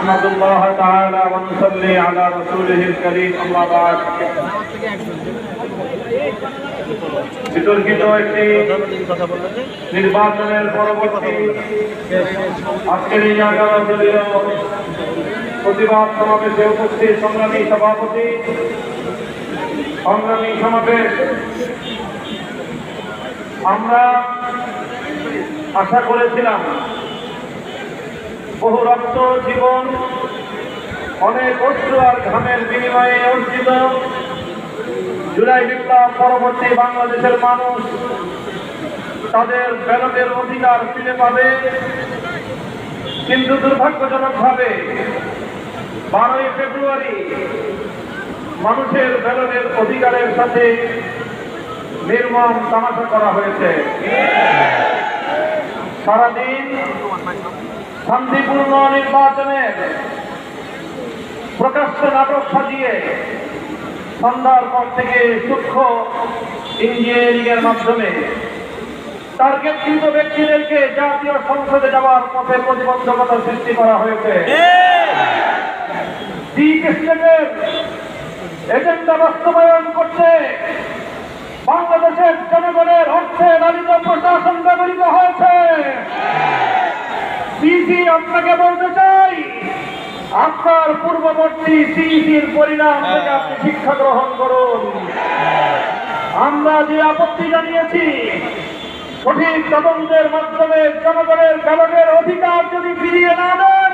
نحمد الله تعالى ونصلي على رسوله الكريم أما بعد বিতর্কিত একটি নির্বাচনের পরবর্তী আজকের এই 11 দলীয় প্রতিবাদ সমাবেশে উপস্থিত সংগ্রামী সভাপতি, সংগ্রামী সমাবেশ, আমরা আশা করেছিলাম বহু রক্ত, জীবন, অনেক অশ্রু আর ঘামের বিনিময়ে অর্জিত জুলাই বিপ্লব পরবর্তী বাংলাদেশের মানুষ তাদের ব্যালটের অধিকার ফিরে পাবে, কিন্তু দুর্ভাগ্যজনকভাবে 12ই ফেব্রুয়ারি মানুষের ব্যালটের অধিকারের সাথে নির্মম তামাশা করা হয়েছে। সারাদিন শান্তিপূর্ণ নির্বাচনের প্রকাশ্য নাটক সাজিয়ে সন্ধ্যার পর থেকে সূক্ষ্ম ইঞ্জিনিয়ারিং এর মাধ্যমে টার্গেটকৃত ব্যক্তিদেরকে জাতীয় সংসদে যাওয়ার পথে প্রতিবন্ধকতা সৃষ্টি করা হয়েছে। ডিপ স্টেটের এজেন্ডা বাস্তবায়ন করতে বাংলাদেশের জনগণের অর্থে লালিত প্রশাসন ব্যবহৃত হয়েছে। সিইসি, আপনাকে বলতে চাই, আপনার পূর্ববর্তী সিইসির পরিণাম থেকে আপনি শিক্ষা গ্রহণ করুন। আমরা যে আপত্তি জানিয়েছি, সঠিক তদন্তের মাধ্যমে জনগণের ব্যালটের অধিকার যদি ফিরিয়ে না দেন,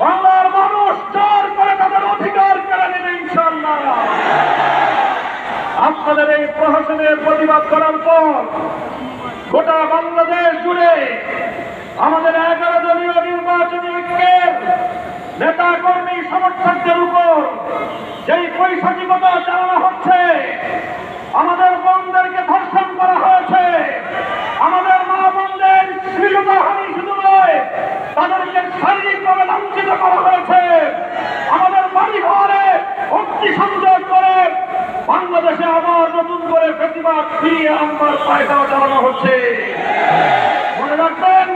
বাংলার মানুষ জোর করে তাদের অধিকার কেড়ে নেবে ইনশাআল্লাহ। আপনাদের এই প্রহসনের প্রতিবাদ করার পর গোটা বাংলাদেশ জুড়ে আমাদের 11 দলীয় নির্বাচনী ঐক্যের নেতা কর্মী সমর্থকদের উপর যেই পৈশাচিকতা চালানো হচ্ছে, আমাদের বোনদেরকে ধর্ষণ করা হয়েছে, আমাদের মা বোনদের শ্লীলতাহানি শুধু নয়, তাদেরকে শারীরিকভাবে লাঞ্ছিত করা হয়েছে, আমাদের বাড়ি ঘরে অগ্নি সংযোগ করে বাংলাদেশে আবার নতুন করে প্রতিবাদ ফিরিয়ে আনবার পায়তারা চালানো হচ্ছে। মনে রাখবেন,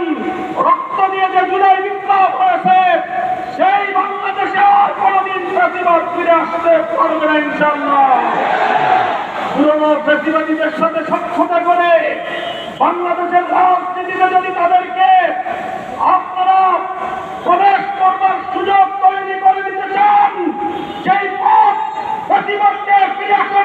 রক্ত দিয়ে যে জুলাই বিপ্লব হয়েছে, সেই বাংলাদেশে আর কোনদিন প্রতিবাদ ফিরে আসতে পারবে না ইনশাআল্লাহ। পুরনো প্রতিবাদীদের সাথে সখ্যতা করে বাংলাদেশের রাজনীতিতে যদি তাদেরকে আপনারা প্রবেশ করবার সুযোগ তৈরি করে দিতে চান, যেই পথ প্রতিবাদকে